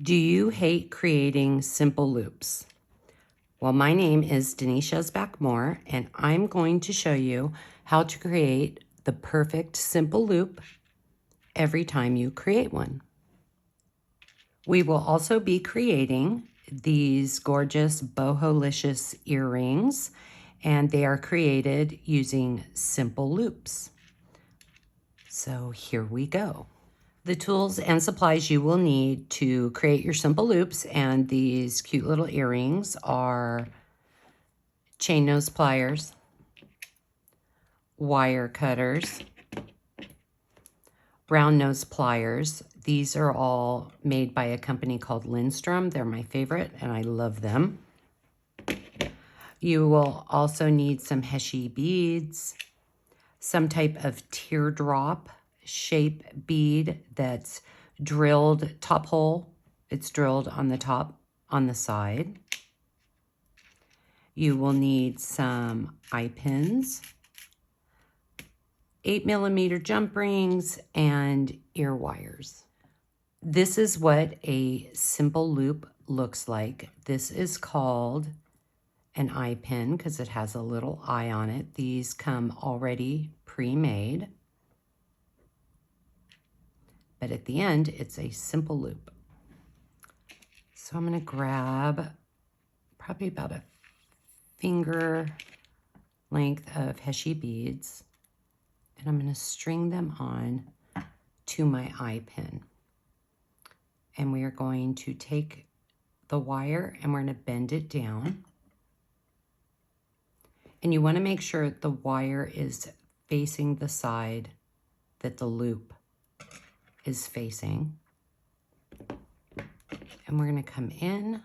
Do you hate creating simple loops? Well, my name is Denise Yezbak Moore, and I'm going to show you how to create the perfect simple loop every time you create one. We will also be creating these gorgeous boholicious earrings, and they are created using simple loops. So here we go. The tools and supplies you will need to create your simple loops and these cute little earrings are chain nose pliers, wire cutters, round nose pliers. These are all made by a company called Lindstrom. They're my favorite and I love them. You will also need some Heishi beads, some type of teardrop shape bead that's drilled top hole. It's drilled on the top, on the side. You will need some eye pins, 8mm jump rings, and ear wires. This is what a simple loop looks like. This is called an eye pin because it has a little eye on it. These come already pre-made. But at the end, it's a simple loop. So I'm going to grab probably about a finger length of Heishi beads, and I'm going to string them on to my eye pin. And we are going to take the wire and we're going to bend it down. And you want to make sure the wire is facing the side that the loop is facing. And we're going to come in.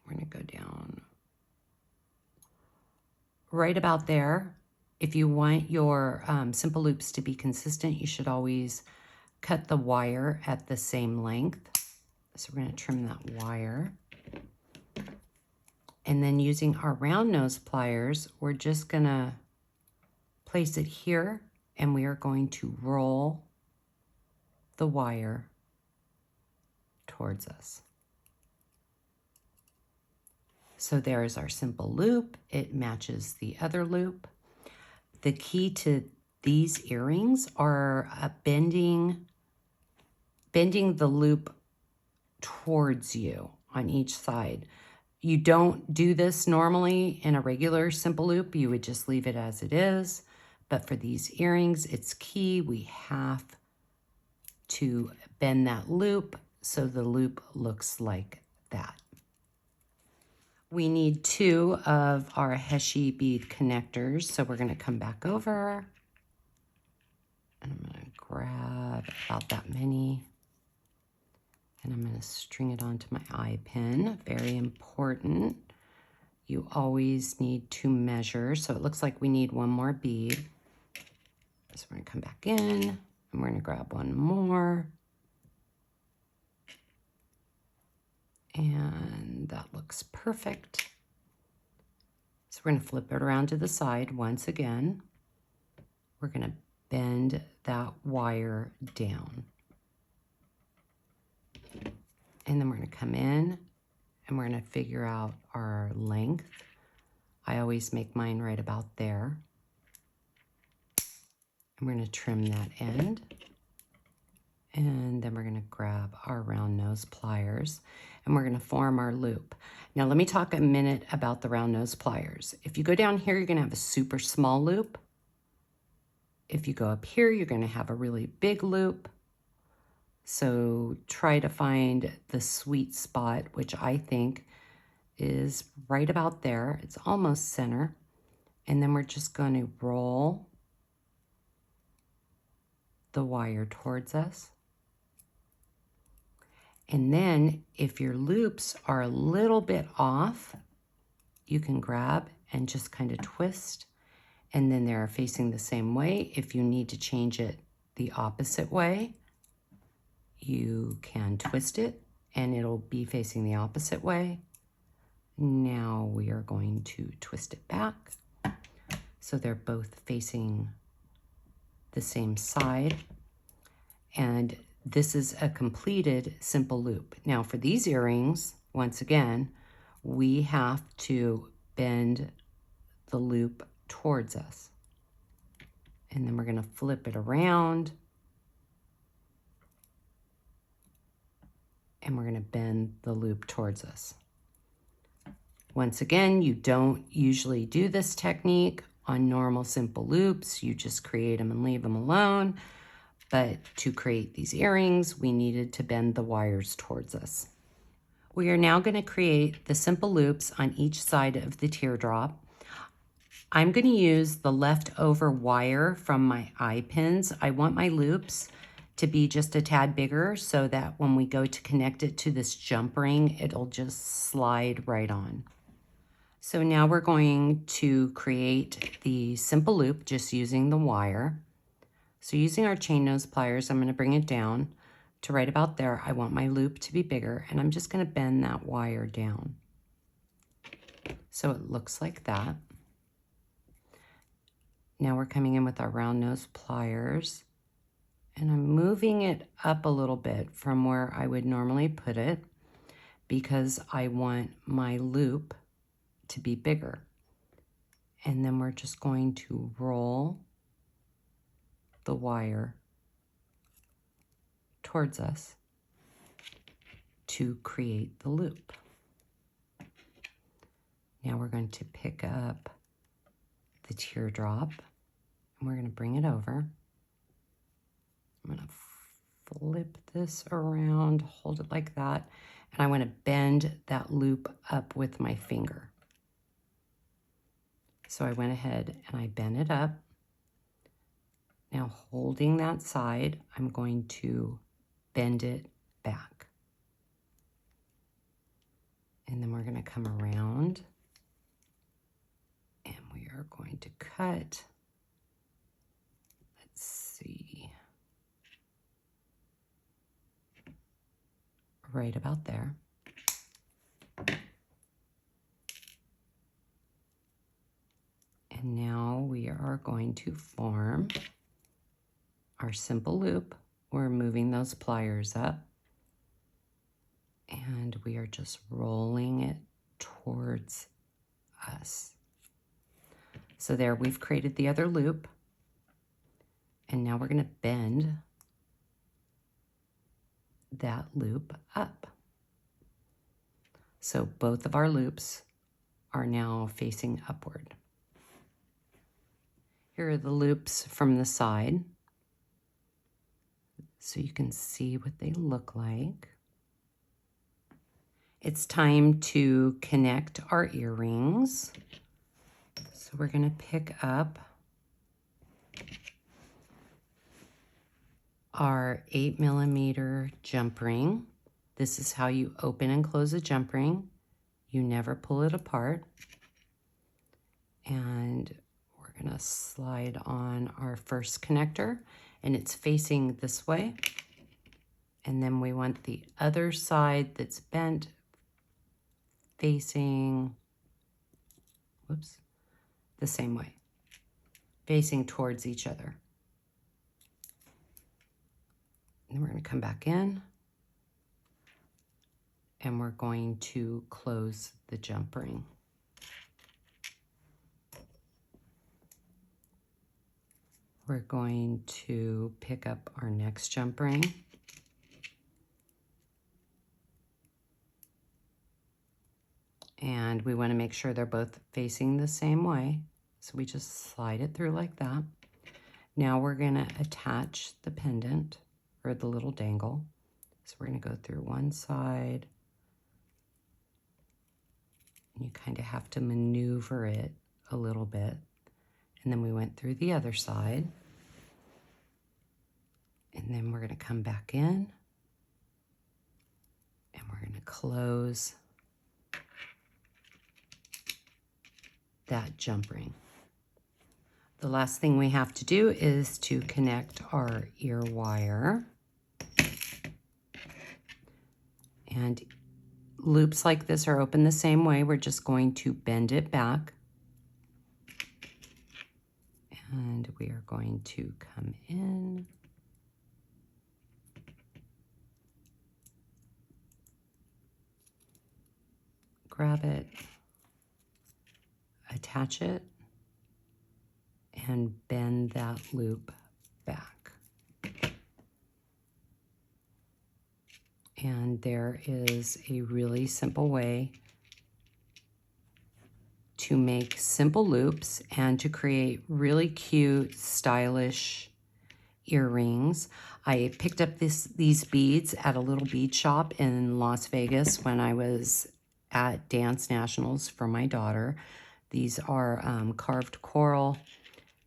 We're going to go down right about there. If you want your simple loops to be consistent, you should always cut the wire at the same length. So we're going to trim that wire. And then using our round nose pliers, we're just going to place it here and we are going to roll the wire towards us. So there's our simple loop. It matches the other loop. The key to these earrings are bending the loop towards you on each side. You don't do this normally in a regular simple loop. You would just leave it as it is. But for these earrings, it's key. We have to bend that loop so the loop looks like that. We need 2 of our Heishi bead connectors. So we're going to come back over and I'm going to grab about that many and I'm going to string it onto my eye pin. Very important. You always need to measure. So it looks like we need 1 more bead. So we're going to come back in and we're going to grab 1 more. And that looks perfect. So we're going to flip it around to the side once again. We're going to bend that wire down. And then we're going to come in and we're going to figure out our length. I always make mine right about there. And we're going to trim that end. And then we're going to grab our round nose pliers and we're going to form our loop. Now let me talk a minute about the round nose pliers. If you go down here, you're going to have a super small loop. If you go up here, you're going to have a really big loop. So try to find the sweet spot, which I think is right about there. It's almost center. And then we're just going to roll the wire towards us. And then if your loops are a little bit off, you can grab and just kind of twist. And then they're facing the same way. If you need to change it the opposite way, you can twist it and it'll be facing the opposite way. Now we are going to twist it back. So they're both facing the same side. And this is a completed simple loop. Now for these earrings, once again, we have to bend the loop towards us. And then we're going to flip it around. And we're going to bend the loop towards us. Once again, you don't usually do this technique on normal simple loops. You just create them and leave them alone. But to create these earrings, we needed to bend the wires towards us. We are now going to create the simple loops on each side of the teardrop. I'm going to use the leftover wire from my eye pins. I want my loops to be just a tad bigger so that when we go to connect it to this jump ring, it'll just slide right on. So now we're going to create the simple loop just using the wire. So using our chain nose pliers, I'm going to bring it down to right about there. I want my loop to be bigger, and I'm just going to bend that wire down. So it looks like that. Now we're coming in with our round nose pliers, and I'm moving it up a little bit from where I would normally put it because I want my loop to be bigger. And then we're just going to roll the wire towards us to create the loop. Now we're going to pick up the teardrop and we're going to bring it over. I'm going to flip this around, hold it like that, and I want to bend that loop up with my finger. So I went ahead and I bent it up. Now holding that side, I'm going to bend it back. And then we're going to come around and we are going to cut. Let's see. Right about there. And now we are going to form our simple loop. We're moving those pliers up and we are just rolling it towards us. So there, we've created the other loop, and now we're going to bend that loop up. So both of our loops are now facing upward. Here are the loops from the side, so you can see what they look like. It's time to connect our earrings. So we're going to pick up our 8mm jump ring. This is how you open and close a jump ring. You never pull it apart. And we're going to slide on our first connector, and it's facing this way. And then we want the other side that's bent facing, whoops, the same way, facing towards each other. And we're going to come back in and we're going to close the jump ring. We're going to pick up our next jump ring. And we want to make sure they're both facing the same way. So we just slide it through like that. Now we're going to attach the pendant or the little dangle. So we're going to go through one side. And you kind of have to maneuver it a little bit. And then we went through the other side. And then we're going to come back in. And we're going to close that jump ring. The last thing we have to do is to connect our ear wire. And loops like this are open the same way. We're just going to bend it back. And we are going to come in. grab it, attach it, and bend that loop back. And there is a really simple way to make simple loops and to create really cute, stylish earrings. I picked up these beads at a little bead shop in Las Vegas when I was at Dance Nationals for my daughter. These are carved coral,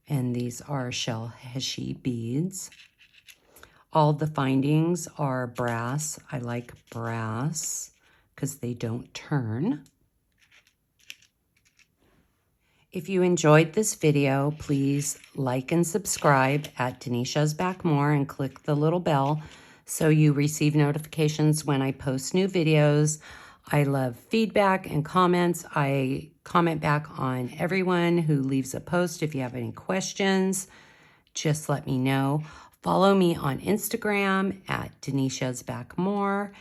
and these are shell Heishi beads. All the findings are brass. I like brass because they don't turn. If you enjoyed this video, please like and subscribe at Denise Yezbak Moore and click the little bell so you receive notifications when I post new videos. I love feedback and comments. I comment back on everyone who leaves a post. If you have any questions, just let me know. Follow me on Instagram at Denise Yezbak Moore.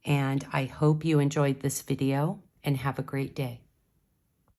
And I hope you enjoyed this video and have a great day.